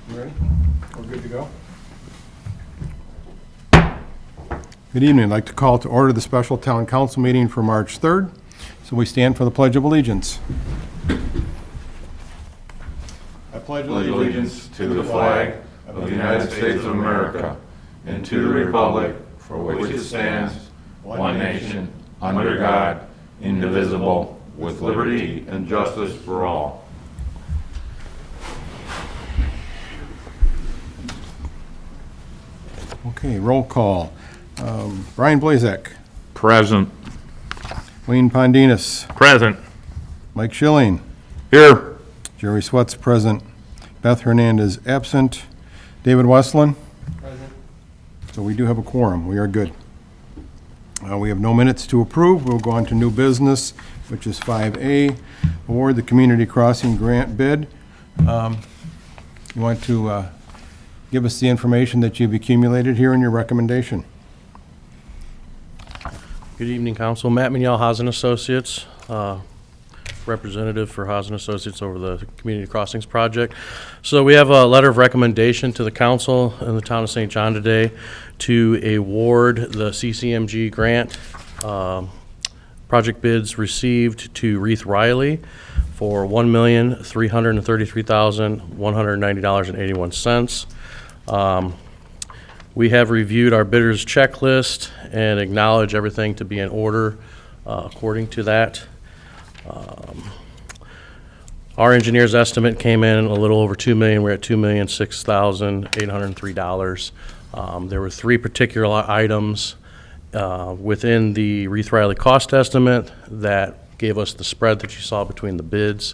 You ready? We're good to go? Good evening. I'd like to call to order the special town council meeting for March 3rd. So we stand for the Pledge of Allegiance. I pledge Allegiance to the flag of the United States of America and to the republic for which it stands, one nation, under God, indivisible, with liberty and justice for all. Okay, roll call. Brian Blazek, Present. Wayne Pondinas, Present. Mike Schilling, Here. Jerry Sweat's present, Beth Hernandez absent, David Westland. Present. So we do have a quorum. We are good. We have no minutes to approve. We'll go on to new business, which is 5A, award the community crossing grant bid. You want to give us the information that you've accumulated here in your recommendation? Good evening, Council. Matt Mignell, Haas & Associates, representative for Haas & Associates over the Community Crossings Project. So we have a letter of recommendation to the council in the town of St. John today to award the CCMG grant. Project bids received to Reith Riley for $1,333,190.81. We have reviewed our bidders checklist and acknowledge everything to be in order according to that. Our engineer's estimate came in a little over $2 million. We're at $2,006,803. There were three particular items within the Reith Riley cost estimate that gave us the spread that you saw between the bids.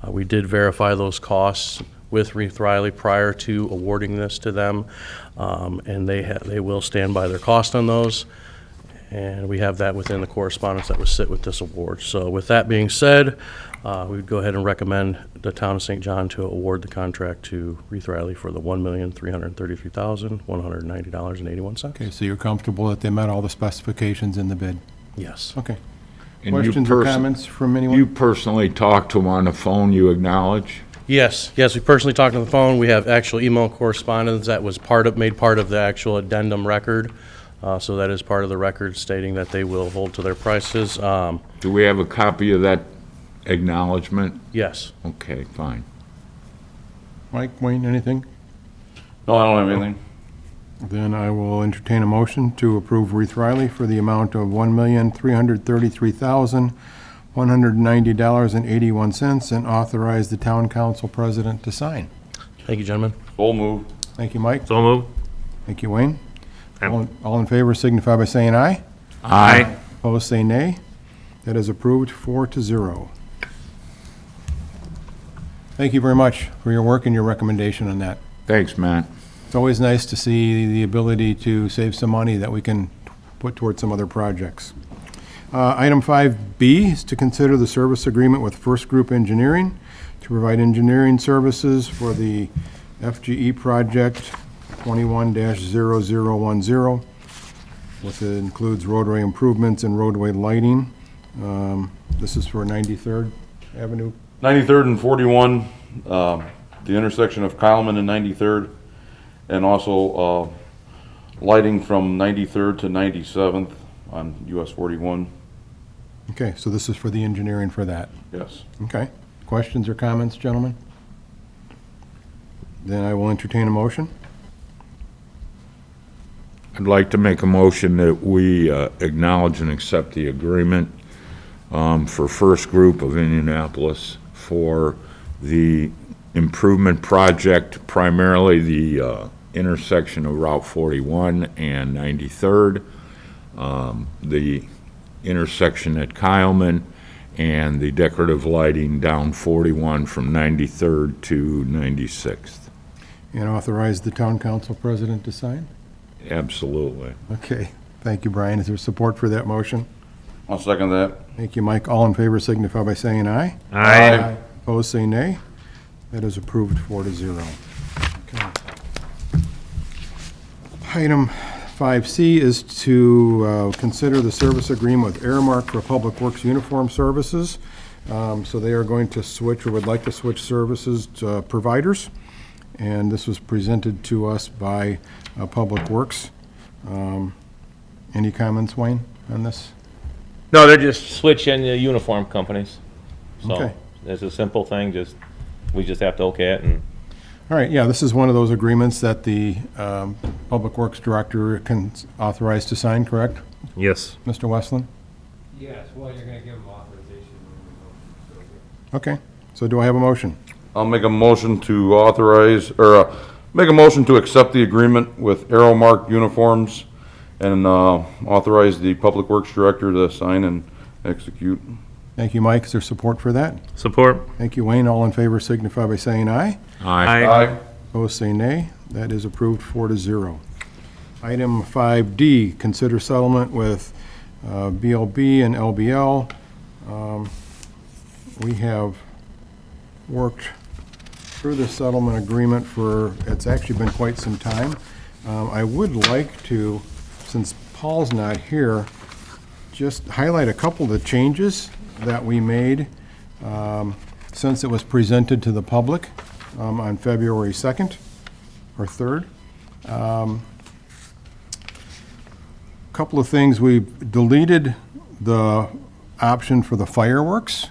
We did verify those costs with Reith Riley prior to awarding this to them, and they will stand by their cost on those, and we have that within the correspondence that was sit with this award. So with that being said, we would go ahead and recommend the town of St. John to award the contract to Reith Riley for the $1,333,190.81. Okay, so you're comfortable that they met all the specifications in the bid? Yes. Okay. And Questions or comments from anyone? You personally talked to him on the phone, you acknowledge? Yes, we personally talked on the phone. We have actual email correspondence that was made part of the actual addendum record. So that is part of the record stating that they will hold to their prices. Do we have a copy of that acknowledgement? Yes. Okay, fine. Mike, Wayne, anything? No, I don't have anything. Then I will entertain a motion to approve Reith Riley for the amount of $1,333,190.81 and authorize the town council president to sign. Thank you, gentlemen. So move. Thank you, Mike. So move. Thank you, Wayne. All in favor signify by saying aye. Aye. Opposed, say nay. That is approved 4-0. Thank you very much for your work and your recommendation on that. Thanks, Matt. It's always nice to see the ability to save some money that we can put towards some other projects. Item 5B is to consider the service agreement with First Group Engineering to provide engineering services for the FGE project 21-0010, which includes roadway improvements and roadway lighting. This is for 93rd Avenue. 93rd and 41, the intersection of Kyleman and 93rd, and also lighting from 93rd to 97th on US 41. Okay, so this is for the engineering for that. Yes. Okay. Questions or comments, gentlemen? Then I will entertain a motion. I'd like to make a motion that we acknowledge and accept the agreement for First Group of Indianapolis for the improvement project, primarily the intersection of Route 41 and 93rd, the intersection at Kyleman, and the decorative lighting down 41 from 93rd to 96th. And authorize the town council president to sign? Absolutely. Okay. Thank you, Brian. Is there support for that motion? I'll second that. Thank you, Mike. All in favor signify by saying aye. Aye. Opposed, say nay. That is approved 4-0. Okay. Item 5C is to consider the service agreement with Aramark for Public Works Uniform Services. So they are going to switch, or would like to switch services to providers. and this was presented to us by Public Works. Any comments, Wayne, on this? No, they're just switching the uniform companies. So Okay. it's a simple thing, we just have to okay it and All right, yeah, this is one of those agreements that the Public Works Director can authorize to sign, correct, yes. Mr. Westland? Yes, well, you're gonna give them authorization when we go. Okay, so do I have a motion? I'll make a motion to authorize, or make a motion to accept the agreement with Aeromark Uniforms and authorize the Public Works Director to sign and execute. Thank you, Mike. Is there support for that? Support. Thank you, Wayne. All in favor signify by saying aye. Aye. Opposed, say nay. That is approved 4-0. Item 5D, consider settlement with BLB and LBL. We have worked through the settlement agreement for, it's actually been quite some time. I would like to, since Paul's not here, just highlight a couple of the changes that we made since it was presented to the public on February 2nd or 3rd. Couple of things, we've deleted the option for the fireworks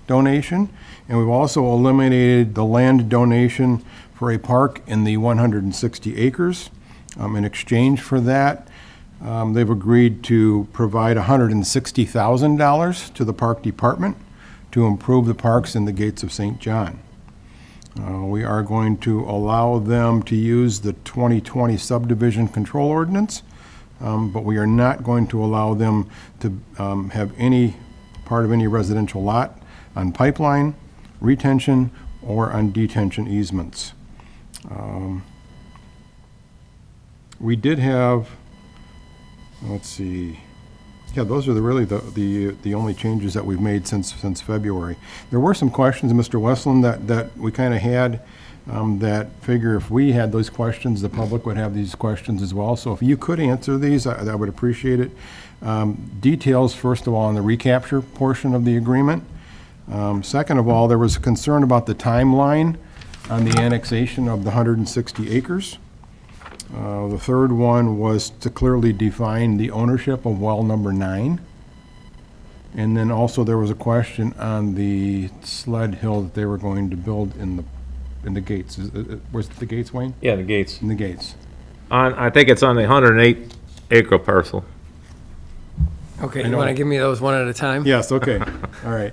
donation, and we've also eliminated the land donation for a park in the 160 acres. In exchange for that, they've agreed to provide $160,000 to the park department to improve the parks in the gates of St. John. We are going to allow them to use the 2020 subdivision control ordinance, but we are not going to allow them to have any part of any residential lot on pipeline, retention, or on detention easements. We did have, let's see, yeah, those are really the only changes that we've made since February. There were some questions, Mr. Westland, that we kind of had, that figure if we had those questions, the public would have these questions as well. So if you could answer these, I would appreciate it. Details, first of all, on the recapture portion of the agreement. Second of all, there was a concern about the timeline on the annexation of the 160 acres. The third one was to clearly define the ownership of well number 9. And then also there was a question on the sled hill that they were going to build in the gates. Was it the gates, Wayne? Yeah, the gates. In the gates. I think it's on the 108 acre parcel. Okay, I you know. wanna give me those one at a time? Yes, okay. All right.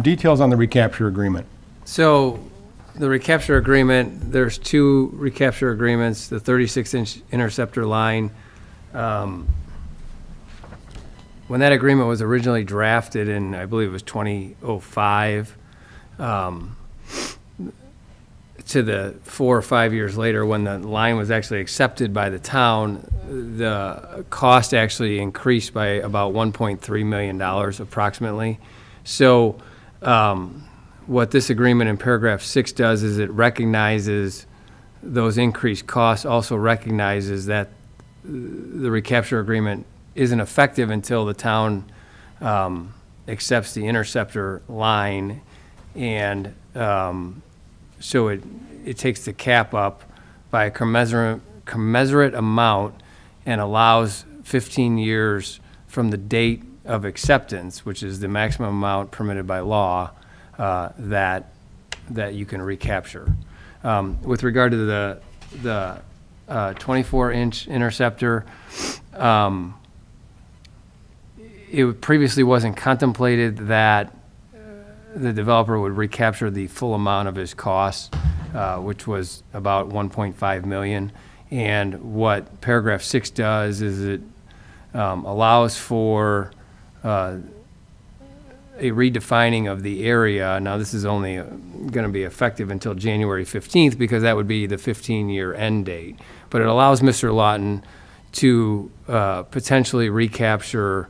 Details on the recapture agreement. So, the recapture agreement, there's two recapture agreements, the 36-inch interceptor line. When that agreement was originally drafted in, I believe it was 2005, to the 4 or 5 years later, when the line was actually accepted by the town, the cost actually increased by about $1.3 million approximately. So, what this agreement in paragraph 6 does is it recognizes those increased costs, also recognizes that the recapture agreement isn't effective until the town accepts the interceptor line, and so it takes the cap up by a commensurate amount and allows 15 years from the date of acceptance, which is the maximum amount permitted by law, that you can recapture. With regard to the 24-inch interceptor, it previously wasn't contemplated that the developer would recapture the full amount of his costs, which was about $1.5 million. And what paragraph 6 does is it allows for a redefining of the area. Now, this is only going to be effective until January 15th because that would be the 15-year end date. But it allows Mr. Lawton to potentially recapture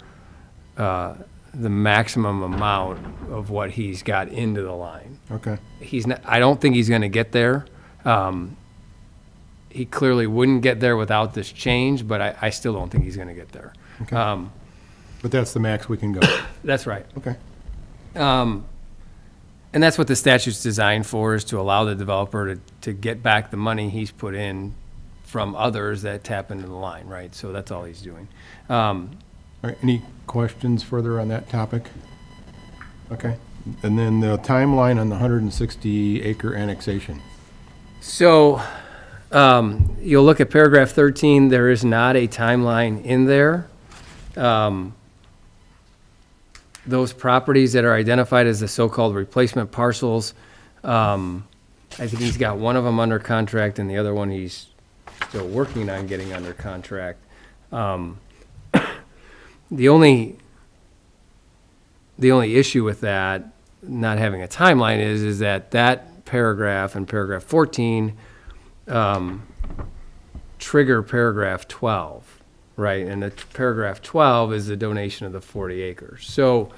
the maximum amount of what he's got into the line. Okay. He's not, I don't think he's going to get there. He clearly wouldn't get there without this change, but I still don't think he's going to get there. But that's the max we can go. That's right. Okay. And that's what the statute's designed for, is to allow the developer to get back the money he's put in from others that tap into the line, right? So that's all he's doing. All right, any questions further on that topic? Okay, and then the timeline on the 160 acre annexation. So, you'll look at paragraph 13, there is not a timeline in there. Those properties that are identified as the so-called replacement parcels, I think he's got one of them under contract and the other one he's still working on getting under contract. The only issue with that, not having a timeline, is that paragraph and paragraph 14 trigger paragraph 12, right? And the paragraph 12 is the donation of the 40 acres. So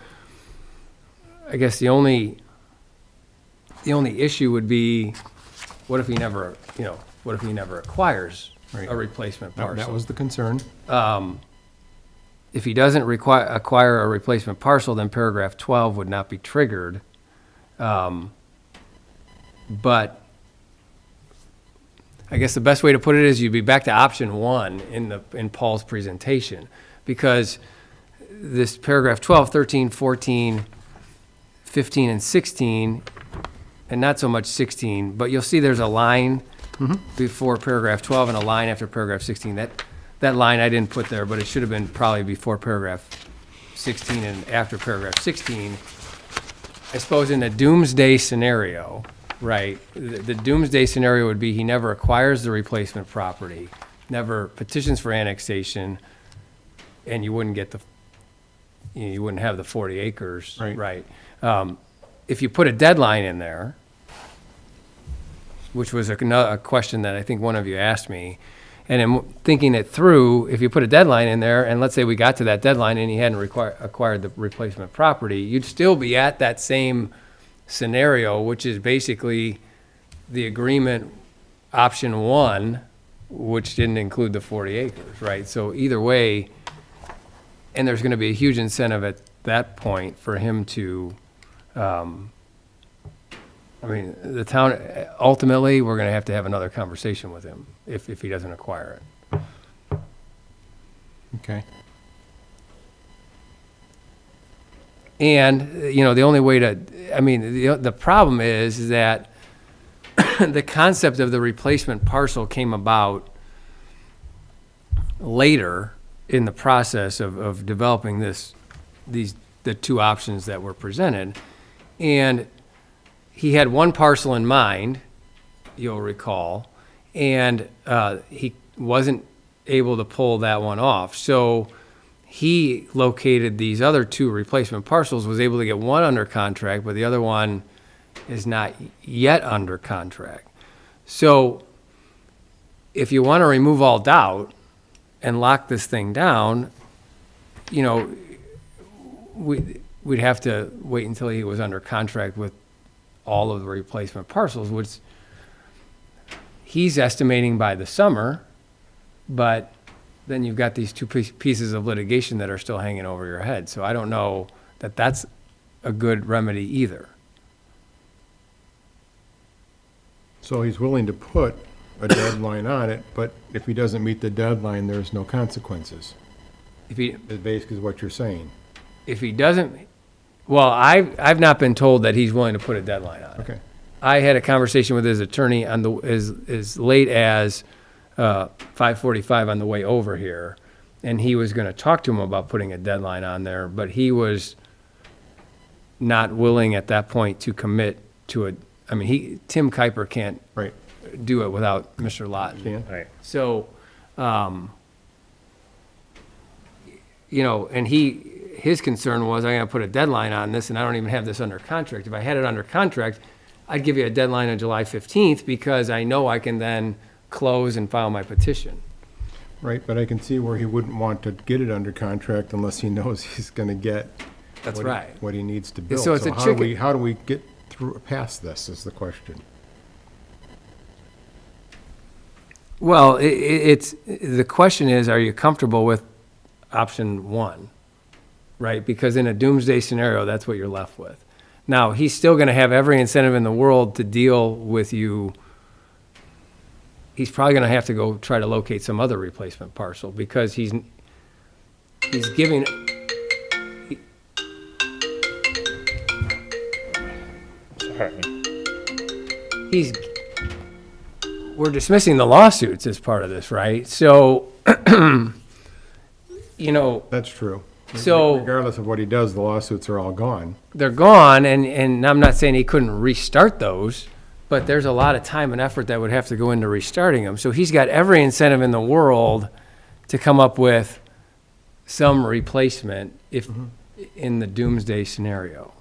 I guess the only issue would be, what if he never acquires Right. a replacement That parcel? was the concern. If he doesn't acquire a replacement parcel, then paragraph 12 would not be triggered. But I guess the best way to put it is you'd be back to option 1 in Paul's presentation, because this paragraph 12, 13, 14, 15, and 16, and not so much 16, but you'll see there's a line before paragraph 12 and a line after paragraph 16. That line I didn't put there, but it should have been probably before paragraph 16 and after paragraph 16. I suppose in a doomsday scenario, right, the doomsday scenario would be he never acquires the replacement property, never petitions for annexation, and you wouldn't get you wouldn't have the 40 acres, Right. If you put a deadline in there, which was a question that I think one of you asked me, and in thinking it through, if you put a deadline in there, and let's say we got to that deadline and he hadn't acquired the replacement property, you'd still be at that same scenario, which is basically the agreement option 1, which didn't include the 40 acres, right? So either way, and there's going to be a huge incentive at that point for him to, the town, ultimately, we're going to have another conversation with him if he doesn't acquire it. Okay. And, the only way the problem is that the concept of the replacement parcel came about later in the process of developing the two options that were presented. And he had one parcel in mind, you'll recall, and he wasn't able to pull that one off. So he located these other two replacement parcels, was able to get one under contract, but the other one is not yet under contract. So if you want to remove all doubt and lock this thing down, we'd have to wait until he was under contract with all of the replacement parcels, which he's estimating by the summer, but then you've got these two pieces of litigation that are still hanging over your head. So I don't know that that's a good remedy either. So he's willing to put a deadline on it, but if he doesn't meet the deadline, there's no consequences, is basically what you're saying. If he doesn't, well, I've not been told that he's willing to put a deadline on it. Okay. I had a conversation with his attorney on as late as 5:45 on the way over here, and he was going to talk to him about putting a deadline on there, but he was not willing at that point to commit to it. Tim Kuiper can't Right. do it without Mr. Lawton. Dan? Right. So, and his concern was, I'm going to put a deadline on this, and I don't even have this under contract. If I had it under contract, I'd give you a deadline on July 15th, because I know I can then close and file my petition. Right, but I can see where he wouldn't want to get it under contract unless he knows he's gonna get That's what right. what he needs to build. So it's a chicken- how do we get past this is the question. Well, it's the question is, are you comfortable with option 1, right? Because in a doomsday scenario, that's what you're left with. Now, he's still gonna have every incentive in the world to deal with you. He's probably gonna have to go try to locate some other replacement parcel, because he's giving, Sorry. we're dismissing the lawsuits as part of this, right? So, you know, That's true. So- Regardless of what he does, the lawsuits are all gone. they're gone, and I'm not saying he couldn't restart those, but there's a lot of time and effort that would have to go into restarting them. So he's got every incentive in the world to come up with some replacement if, in the doomsday scenario.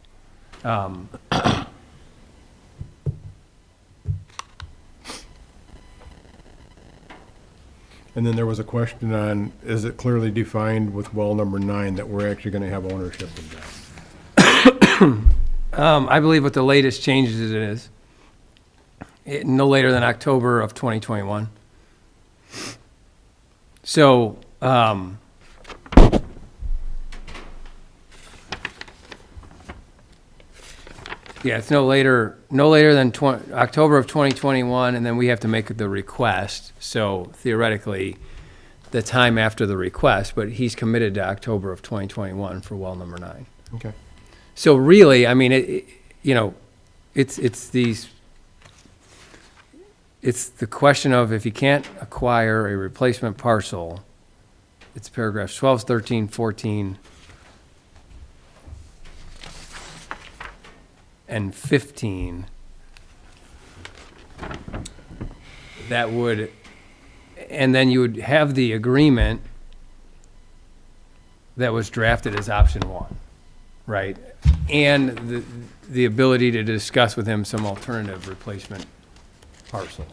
And then there was a question on, is it clearly defined with well number 9 that we're actually going to have ownership of that? I believe with the latest changes it is, no later than October of 2021. So, yeah, it's no later than October of 2021, and then we have to make the request. So theoretically, the time after the request, but he's committed to October of 2021 for well number 9. Okay. So really, I mean, it's the question of if you can't acquire a replacement parcel, it's paragraphs 12, 13, 14, and 15. That would, and then you would have the agreement that was drafted as option 1, right? And the ability to discuss with him some alternative replacement parcel.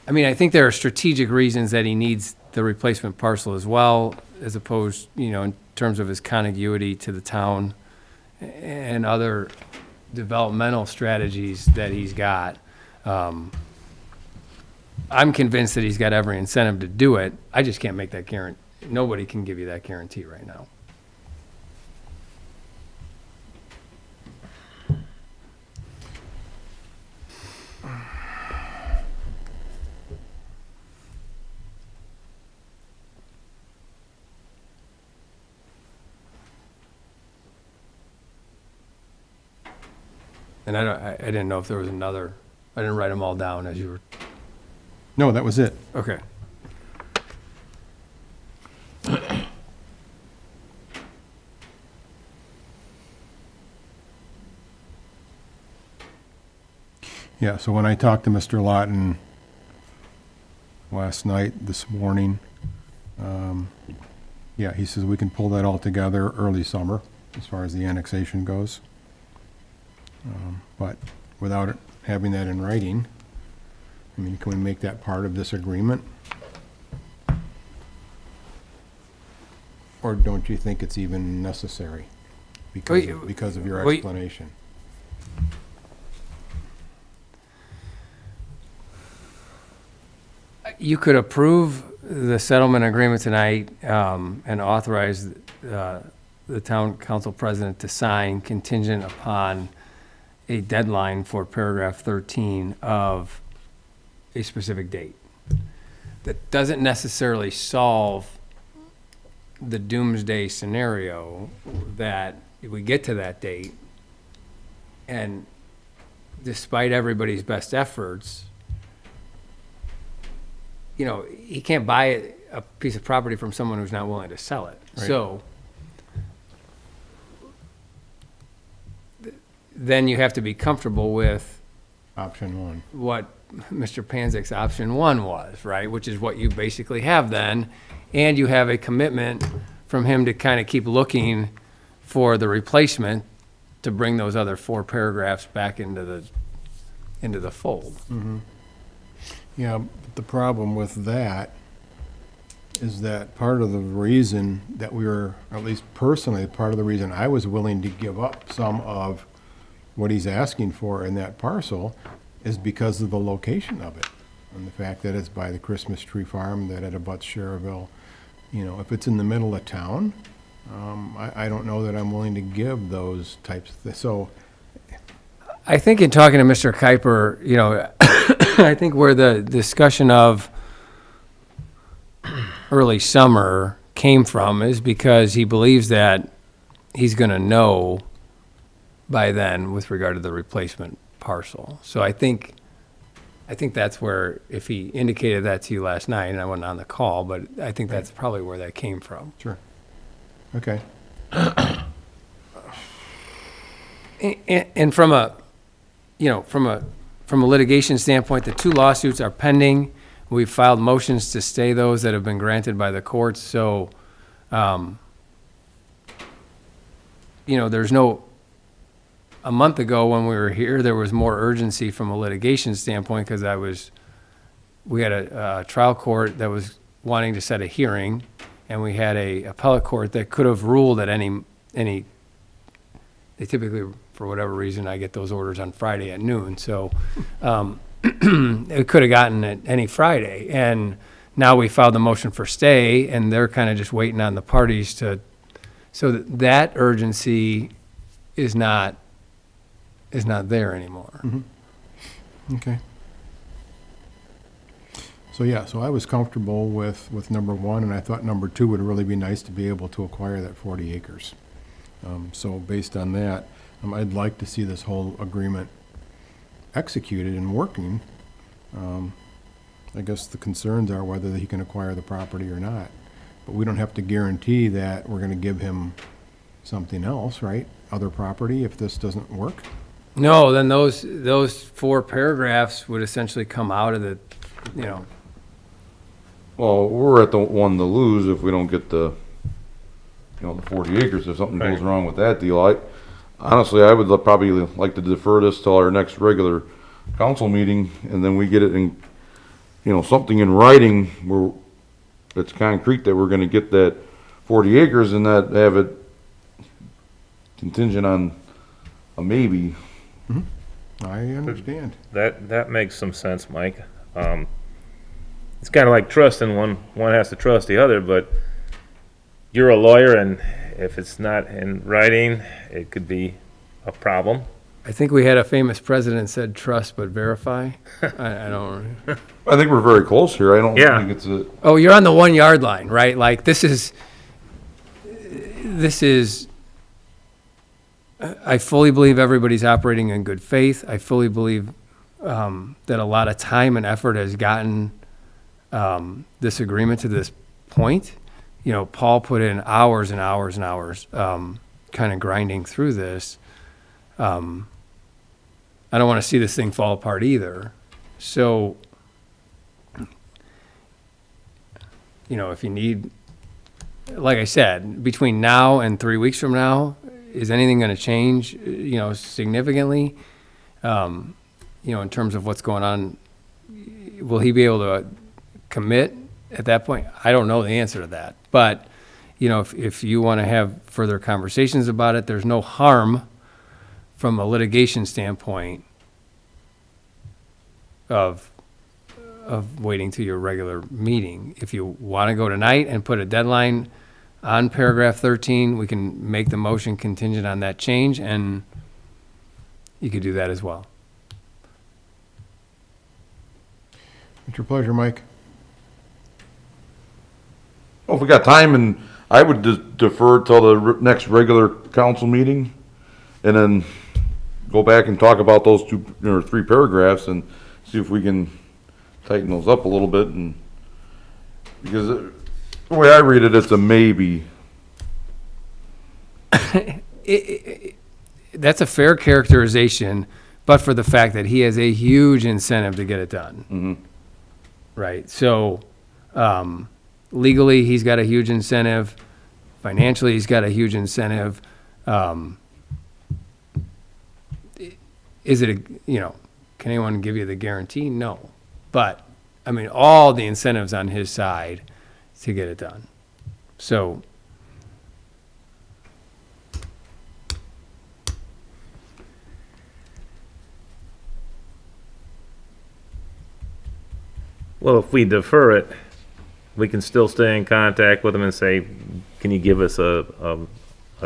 I mean, I think there are strategic reasons that he needs the replacement parcel as well, as opposed, in terms of his contiguity to the town and other developmental strategies that he's got. I'm convinced that he's got every incentive to do it. I just can't make that guarantee. Nobody can give you that guarantee right now. And I didn't know if there was another, I didn't write them all down as you were, No, that was it. okay. Yeah, so when I talked to Mr. Lawton last night, this morning, yeah, he says we can pull that all together early summer, as far as the annexation goes. But without it having that in writing, I mean, can we make that part of this agreement? Or don't you think it's even necessary because of your Wait. explanation? You could approve the settlement agreement tonight, and authorize the town council president to sign contingent upon a deadline for paragraph 13 of a specific date. That doesn't necessarily solve the doomsday scenario, that if we get to that date, and despite everybody's best efforts, he can't buy a piece of property from someone who's not willing to sell it. Right. So then you have to be comfortable with Option 1. what Mr. Panzik's option 1 was, right? Which is what you basically have then. And you have a commitment from him to kind of keep looking for the replacement to bring those other 4 paragraphs back into the fold. Yeah, but the problem with that is that part of the reason that we were, at least personally, part of the reason I was willing to give up some of what he's asking for in that parcel is because of the location of it. And the fact that it's by the Christmas tree farm, that it abuts Cherville. If it's in the middle of town, I don't know that I'm willing to give those types of things. So, I think in talking to Mr. Kuiper, you know, I think where the discussion of early summer came from is because he believes that he's going to know by then with regard to the replacement parcel. So I think that's where, if he indicated that to you last night, and I wasn't on the call, but I think that's probably where that came from. sure. Okay. And from a, you know, from a litigation standpoint, the two lawsuits are pending. We've filed motions to stay those that have been granted by the courts. So, you know, a month ago when we were here, there was more urgency from a litigation standpoint because we had a trial court that was wanting to set a hearing, and we had a appellate court that could have ruled at any, they typically, for whatever reason, I get those orders on Friday at noon, so it could have gotten it any Friday. And now we filed the motion for stay, and they're kind of just waiting on the parties to, so that urgency is not there anymore. Okay. So, yeah, so I was comfortable with number one, and I thought number two would really be nice to be able to acquire that 40 acres. So based on that, I'd like to see this whole agreement executed and working. I guess the concerns are whether he can acquire the property or not. But we don't have to guarantee that we're going to give him something else, right? Other property if this doesn't work? No, then those 4 paragraphs would essentially come out of the, you know, Well, we're at the one to lose if we don't get the 40 acres, if something goes Right. wrong with that deal. Honestly, I would probably like to defer this till our next regular council meeting, and then we get it in, something in writing where it's concrete that we're gonna get that 40 acres and not have it contingent on a maybe. I understand. That makes some sense, Mike. It's kind of like trust, and one has to trust the other, but you're a lawyer, and if it's not in writing, it could be a problem. I think we had a famous president said trust but verify. I don't. I think we're very close here. I don't Yeah. think it's a, Oh, you're on the 1 yard line, right? Like this is. I fully believe everybody's operating in good faith. I fully believe that a lot of time and effort has gotten this agreement to this point. Paul put in hours and hours and hours, kind of grinding through this. I don't want to see this thing fall apart either. So, if you need, like I said, between now and 3 weeks from now, is anything going to change, significantly? In terms of what's going on, will he be able to commit at that point? I don't know the answer to that. But, if you want to have further conversations about it, there's no harm from a litigation standpoint of waiting to your regular meeting. If you want to go tonight and put a deadline on paragraph 13, we can make the motion contingent on that change, and you could do that as well. It's your pleasure, Mike. well, if we got time, and I would defer till the next regular council meeting, and then go back and talk about those 2 or 3 paragraphs and see if we can tighten those up a little bit. And because the way I read it, it's a maybe. That's a fair characterization, but for the fact that he has a huge incentive to get it done. Right, so legally, he's got a huge incentive. Financially, he's got a huge incentive. Is it can anyone give you the guarantee? No. But, all the incentives on his side to get it done. So, Well, if we defer it, we can still stay in contact with them and say, can you give us a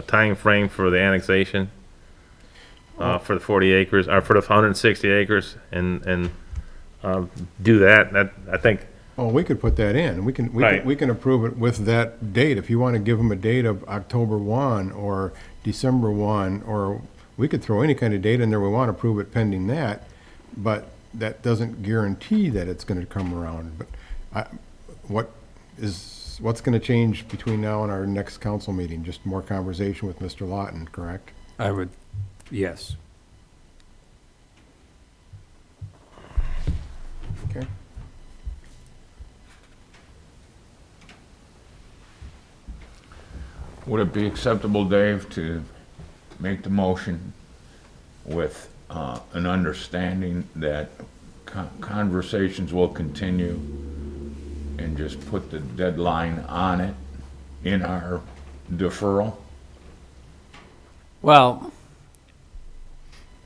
time frame for the annexation? For the 40 acres, or for the 160 acres, and do that, I think, Oh, we could put that in. Right. We can approve it with that date. If you want to give them a date of October 1 or December 1, or we could throw any kind of date in there we want to approve it pending that, but that doesn't guarantee that it's going to come around. But what's going to change between now and our next council meeting? Just more conversation with Mr. Lawton, correct? I would, yes. Okay. Would it be acceptable, Dave, to make the motion with an understanding that conversations will continue and just put the deadline on it in our deferral? Well,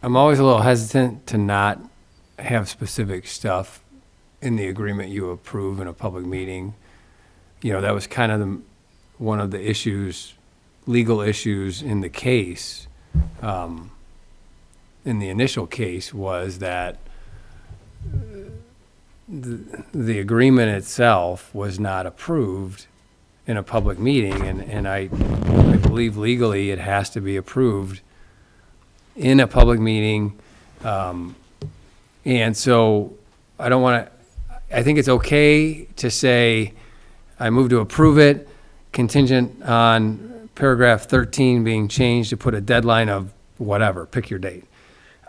I'm always a little hesitant to not have specific stuff in the agreement you approve in a public meeting. You know, that was kind of one of the issues, legal issues in the case, in the initial case, was that the agreement itself was not approved in a public meeting, and I believe legally it has to be approved in a public meeting. And so I don't want to, I think it's okay to say, I move to approve it contingent on paragraph 13 being changed to put a deadline of whatever, pick your date.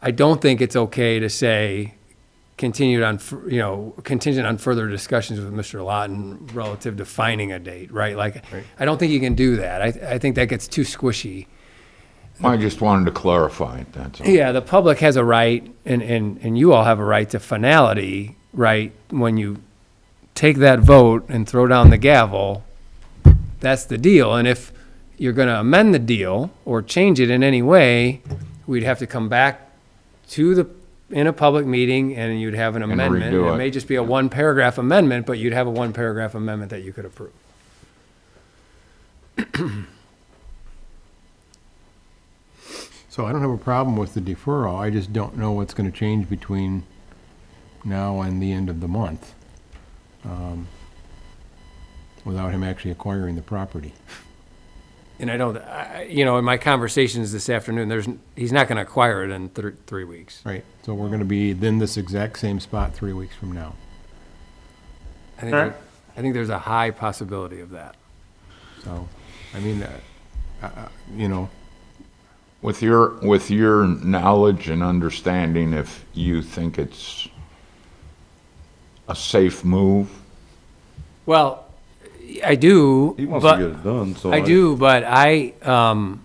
I don't think it's okay to say contingent on further discussions with Mr. Lawton relative to finding a date, right? Like, Right. I don't think you can do that. I think that gets too squishy. I just wanted to clarify it, that's all. Yeah, the public has a right, and you all have a right to finality, right? When you take that vote and throw down the gavel, that's the deal. And if you're going to amend the deal or change it in any way, we'd have to come back in a public meeting, and you'd have an amendment. redo It it. may just be a one-paragraph amendment, but you'd have a one-paragraph amendment that you could approve. So I don't have a problem with the deferral. I just don't know what's going to change between now and the end of the month, without him actually acquiring the property. And in my conversations this afternoon, he's not going to acquire it in 3 weeks. Right, so we're going to be in this exact same spot 3 weeks from now. I think there's a high possibility of that. So, I mean, you know, With your knowledge and understanding, if you think it's a safe move, Well, I do, He wants to but get it done, so. I do, but I'm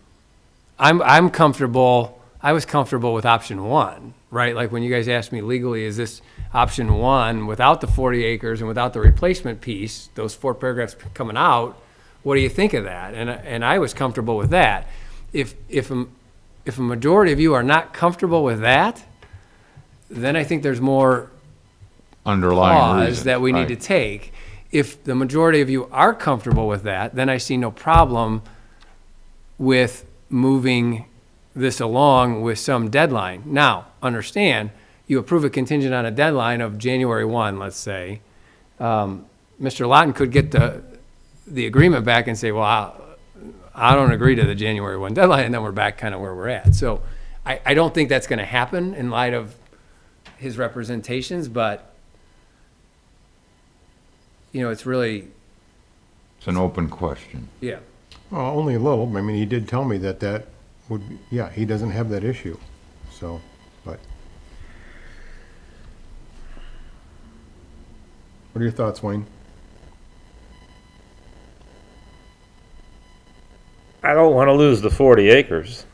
comfortable. I was comfortable with option one, right? Like when you guys asked me legally, is this option one without the 40 acres and without the replacement piece, those 4 paragraphs coming out? What do you think of that? And I was comfortable with that. If a majority of you are not comfortable with that, then I think there's more underlying pause reasons. that we need to right. take. If the majority of you are comfortable with that, then I see no problem with moving this along with some deadline. Now, understand, you approve a contingent on a deadline of January 1, let's say. Mr. Lawton could get the agreement back and say, well, I don't agree to the January 1 deadline, and then we're back kind of where we're at. So I don't think that's going to happen in light of his representations, but it's really, It's an open question. yeah. well, only a little. I mean, he did tell me that would, yeah, he doesn't have that issue, so, but. What are your thoughts, Wayne? I don't want to lose the 40 acres.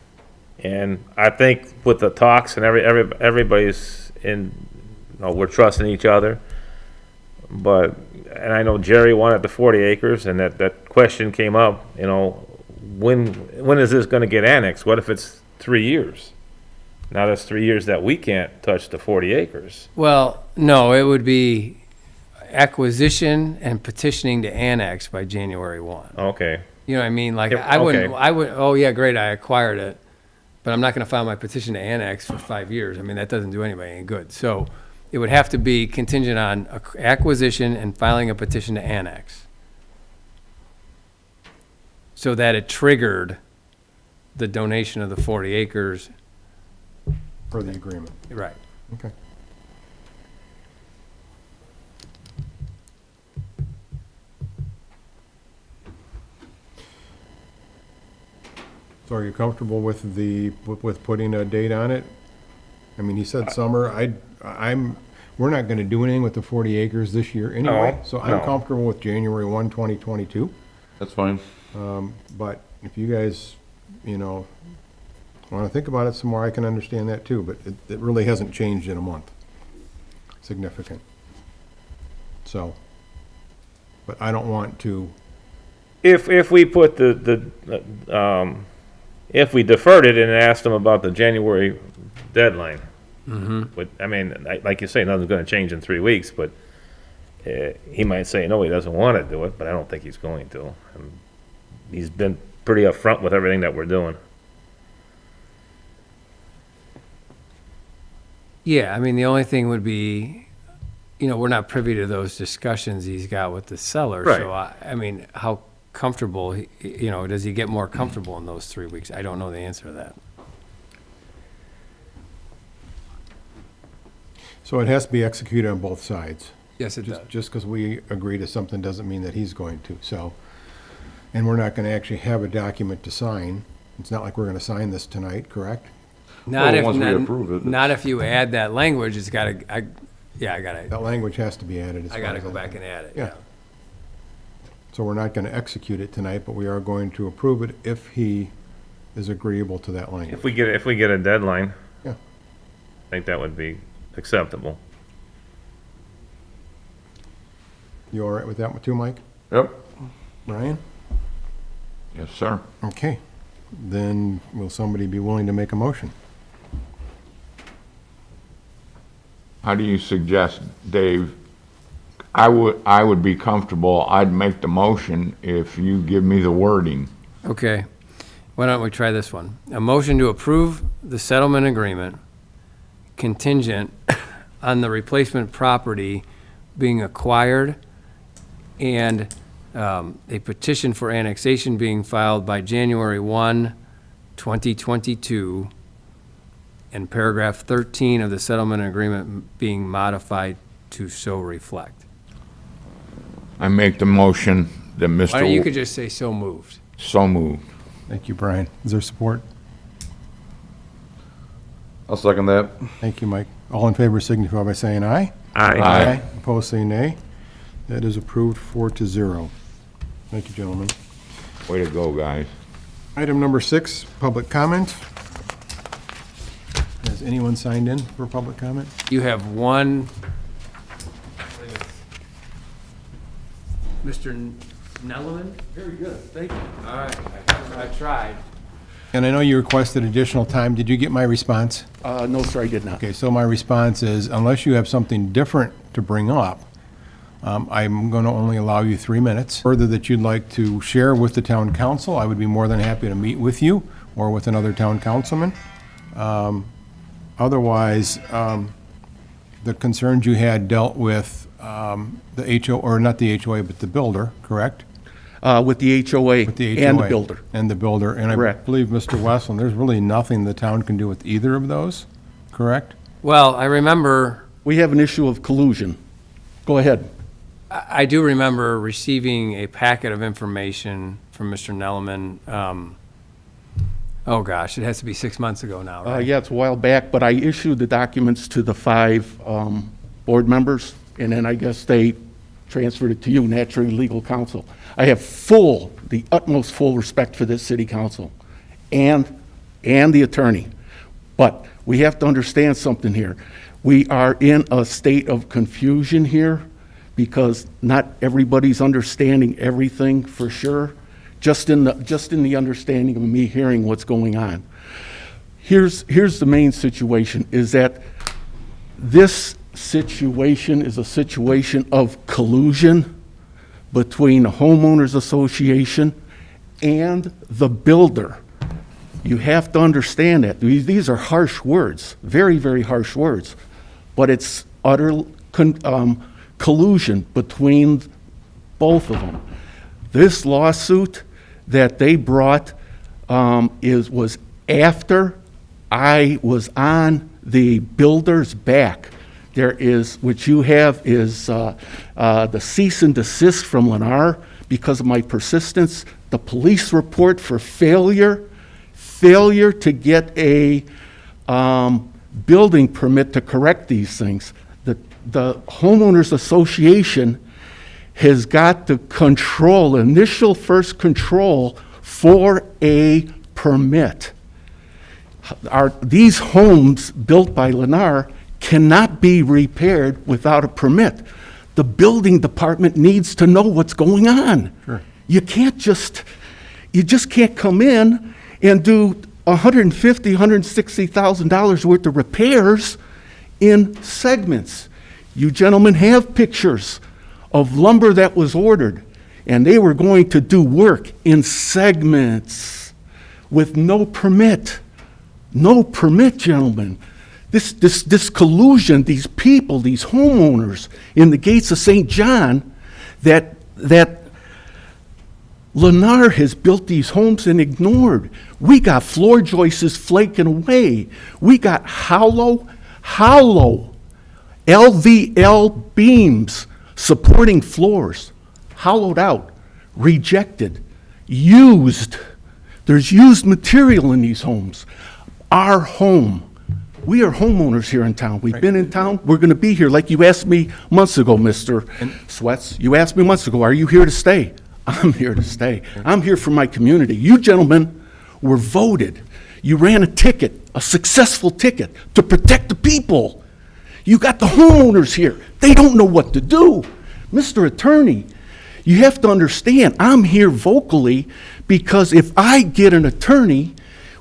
And I think with the talks and everybody's we're trusting each other. And I know Jerry wanted the 40 acres, and that question came up, when is this going to get annexed? What if it's 3 years? Now that's 3 years that we can't touch the 40 acres. Well, no, it would be acquisition and petitioning to annex by January 1. Okay. You know what I mean? Like, Yep, I wouldn't, okay. I would, oh yeah, great, I acquired it, but I'm not gonna file my petition to annex for 5 years. I mean, that doesn't do anybody any good. So it would have to be contingent on acquisition and filing a petition to annex. So that it triggered the donation of the 40 acres. For the agreement. Right. Okay. So are you comfortable with with putting a date on it? I mean, he said summer. We're not gonna do anything with the 40 acres this year anyway. No, So I'm no. comfortable with January 1, 2022. That's fine. But if you guys, wanna think about it some more, I can understand that too, but it really hasn't changed in a month. Significant. So, but I don't want to, If we put if we deferred it and asked them about the January deadline. But, I mean, like you say, nothing's gonna change in 3 weeks, but, he might say, no, he doesn't wanna do it, but I don't think he's going to. He's been pretty upfront with everything that we're doing. Yeah, I mean, the only thing would be, we're not privy to those discussions he's got with the seller. Right. So, I mean, how comfortable, does he get more comfortable in those 3 weeks? I don't know the answer to that. so it has to be executed on both sides. Yes, it does. Just because we agree to something doesn't mean that he's going to, so. And we're not gonna actually have a document to sign. It's not like we're gonna sign this tonight, correct? Not Well, if, once we not, approve it, not if you add that language, it's gotta, I gotta That language has to be added. as far as go I'm back concerned. and add it, Yeah. yeah. So we're not gonna execute it tonight, but we are going to approve it if he is agreeable to that language. If we get a deadline. Yeah. I think that would be acceptable. You all right with that too, Mike? Yep. Brian? Yes, sir. Okay. Then will somebody be willing to make a motion? How do you suggest, Dave? I would be comfortable, I'd make the motion if you give me the wording. Okay, why don't we try this one? A motion to approve the settlement agreement contingent on the replacement property being acquired and a petition for annexation being filed by January 1, 2022, and paragraph 13 of the settlement agreement being modified to so reflect. I make the motion that Why don't you Mr. could just say so moved? So moved. Thank you, Brian. Is there support? I'll second that. Thank you, Mike. All in favor signify by saying aye. Aye. Opposed, say nay. That is approved 4-0. Thank you, gentlemen. Way to go, guys. Item number 6, public comment. Has anyone signed in for public comment? You have one. Mr. Nelliman? Very good, thank you. All right, I tried. And I know you requested additional time. Did you get my response? No, sir, I did not. Okay, so my response is, unless you have something different to bring up, I'm going to only allow you 3 minutes. Further that you'd like to share with the town council, I would be more than happy to meet with you or with another town councilman. Otherwise, the concerns you had dealt with the HO, or not the HOA, but the builder, correct? With the HOA With the and the HOA builder. And the builder. And I Correct. believe, Mr. Westland, there's really nothing the town can do with either of those, correct? Well, I remember, We have an issue of collusion. Go ahead. I do remember receiving a packet of information from Mr. Nelliman. Oh, gosh, it has to be 6 months ago now, right? Yeah, it's a while back, but I issued the documents to the 5 board members, and then I guess they transferred it to you, naturally, legal counsel. I have the utmost full respect for this city council and the attorney. But we have to understand something here. We are in a state of confusion here because not everybody's understanding everything for sure, just in the understanding of me hearing what's going on. Here's the main situation, is that this situation is a situation of collusion between the homeowners association and the builder. You have to understand that. These are harsh words, very, very harsh words, but it's utter collusion between both of them. This lawsuit that they brought was after I was on the builder's back. There is, what you have is the cease and desist from Lennar because of my persistence, the police report for failure to get a building permit to correct these things. The homeowners association has got to control, initial first control for a permit. These homes built by Lennar cannot be repaired without a permit. The building department needs to know what's going on. Sure. You just can't come in and do $150,000, $160,000 worth of repairs in segments. You gentlemen have pictures of lumber that was ordered, and they were going to do work in segments with no permit. No permit, gentlemen. This collusion, these people, these homeowners in the gates of St. John, that Lennar has built these homes and ignored. We got floor joists flaking away. We got hollow LVL beams supporting floors, hollowed out, rejected, used. There's used material in these homes. Our home. We are homeowners here in town. We've been in town. We're going to be here. Like you asked me months ago, Mr. Sweats. You asked me months ago, are you here to stay? I'm here to stay. I'm here for my community. You gentlemen were voted. You ran a ticket, a successful ticket, to protect the people. You got the homeowners here. They don't know what to do. Mr. Attorney, you have to understand, I'm here vocally because if I get an attorney,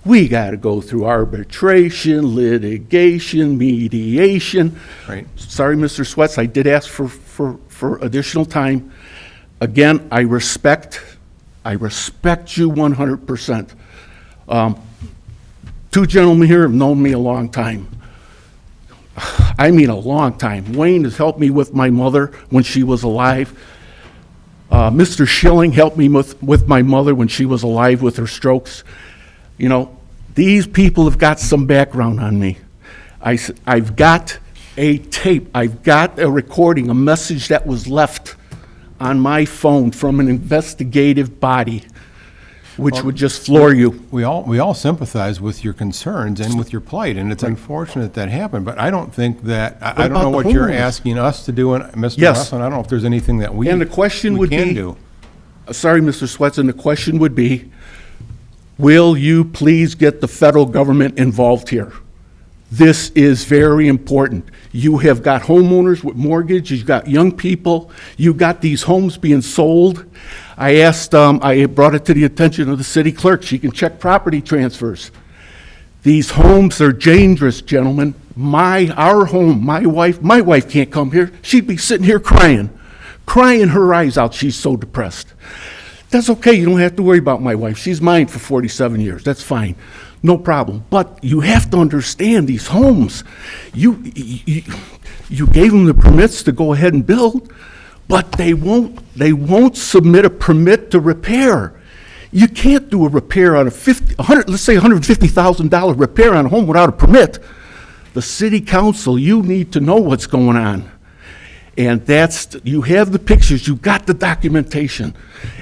we got to go through arbitration, litigation, mediation. Right. Sorry, Mr. Sweats, I did ask for additional time. Again, I respect you 100%. Two gentlemen here have known me a long time. I mean a long time. Wayne has helped me with my mother when she was alive. Mr. Schilling helped me with my mother when she was alive with her strokes. You know, these people have got some background on me. I've got a tape. I've got a recording, a message that was left on my phone from an investigative body, which would just floor you. We all sympathize with your concerns and with your plight, and it's unfortunate that happened, but I don't think that, I don't know about the what you're homeowners? asking us to do, and Mr. Yes. Wesson, I don't know if there's anything that we And the question we would can be- do. Sorry, Mr. Swetson, the question would be, will you please get the federal government involved here? This is very important. You have got homeowners with mortgages, you've got young people, you've got these homes being sold. I brought it to the attention of the city clerk. She can check property transfers. These homes are dangerous, gentlemen. Our home, my wife can't come here. She'd be sitting here crying her eyes out. She's so depressed. That's okay. You don't have to worry about my wife. She's mine for 47 years. That's fine. No problem. But you have to understand these homes. You gave them the permits to go ahead and build, but they won't submit a permit to repair. You can't do a repair on let's say $150,000 repair on a home without a permit. The city council, you need to know what's going on. And you have the pictures, you got the documentation.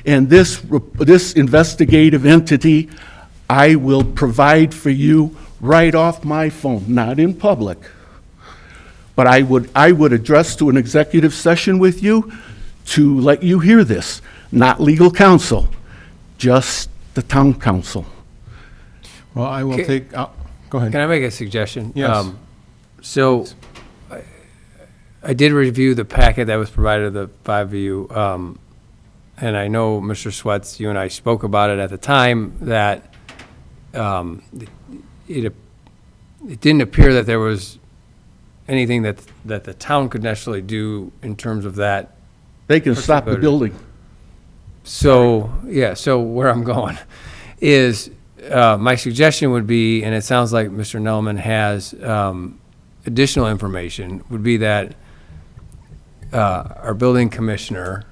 And this investigative entity, I will provide for you right off my phone, not in public. But I would address to an executive session with you to let you hear this, not legal counsel, just the town council. Well, I will take, go ahead. Can I make a suggestion? Yes. So I did review the packet that was provided to the five of you, and I know, Mr. Sweats, you and I spoke about it at the time, that it didn't appear that there was anything that the town could necessarily do in terms of that. They can stop the building. So, yeah, so where I'm going is, my suggestion would be, and it sounds like Mr. Nelman has additional information, would be that our building commissioner,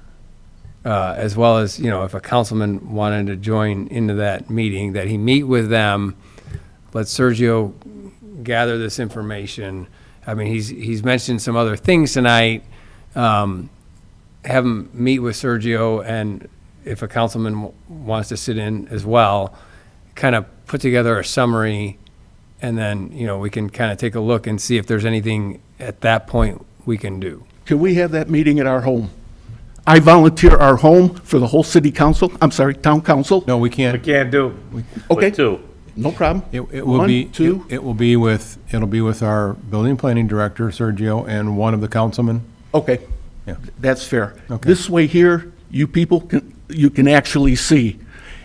as well as, if a councilman wanted to join into that meeting, that he meet with them, let Sergio gather this information. I mean, he's mentioned some other things tonight. Have him meet with Sergio, and if a councilman wants to sit in as well, kind of put together a summary, and then, we can kind of take a look and see if there's anything at that point we can do. Can we have that meeting at our home? I volunteer our home for the whole city council, I'm sorry, town council. No, we We can't. can't do Okay. with two. No problem. It will One, be, two. it'll be with our building planning director, Sergio, and one of the councilmen. Okay. Yeah. That's fair. Okay. This way here, you people can actually see.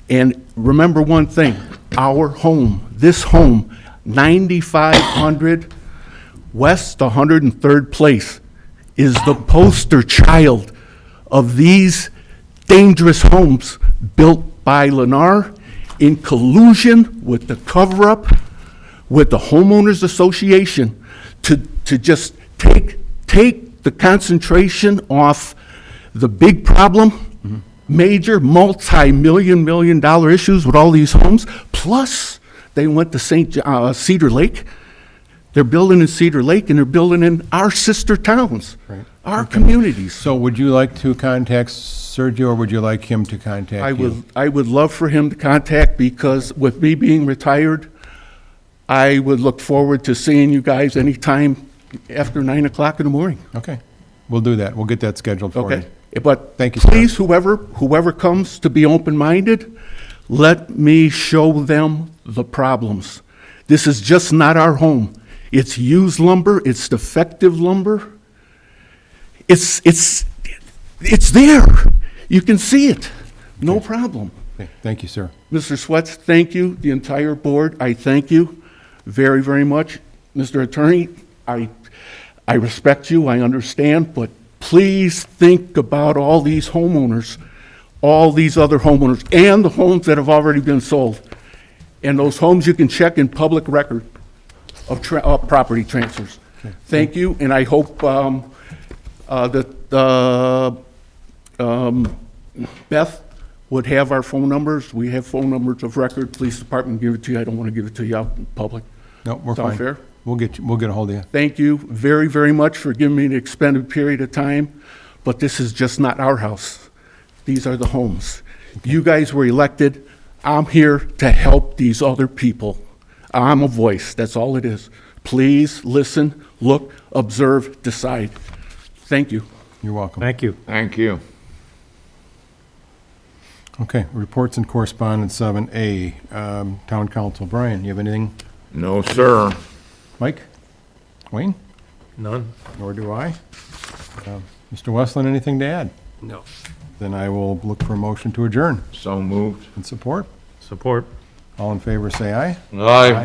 And remember one thing, our home, this home, 9500 West 103rd Place, is the poster child of these dangerous homes built by Lennar in collusion with the cover-up, with the homeowners association, to just take the concentration off the big problem, major multi-million dollar issues with all these homes. Plus, they went to Cedar Lake. They're building in Cedar Lake, and they're building in our sister towns, Right. our communities. So would you like to contact Sergio, or would you like him to contact you? I would love for him to contact, because with me being retired, I would look forward to seeing you guys anytime after 9 o'clock in the morning. Okay, we'll do that. We'll get that scheduled for you. Okay? But Thank you, sir. please, whoever comes to be open-minded, let me show them the problems. This is just not our home. It's used lumber, it's defective lumber. It's there. You can see it. No problem. Okay, thank you, sir. Mr. Swets, thank you. The entire board, I thank you very, very much. Mr. Attorney, I respect you, I understand, but please think about all these homeowners, all these other homeowners, and the homes that have already been sold. And those homes you can check in public record of property transfers. Thank you, and I hope that Beth would have our phone numbers. We have phone numbers of record. Police department give it to you. I don't want to give it to you out in public. No, we're Sound fine. fair? We'll get a hold of you. Thank you very, very much for giving me an extended period of time, but this is just not our house. These are the homes. You guys were elected. I'm here to help these other people. I'm a voice, that's all it is. Please listen, look, observe, decide. Thank you. You're welcome. Thank you. Thank you. Okay, reports and correspondence 7A. Town Council, Brian, you have anything? No, sir. Mike? Wayne? None. Nor do I. Mr. Westland, anything to add? No. Then I will look for a motion to adjourn. So moved. And support. Support. All in favor, say aye. Aye.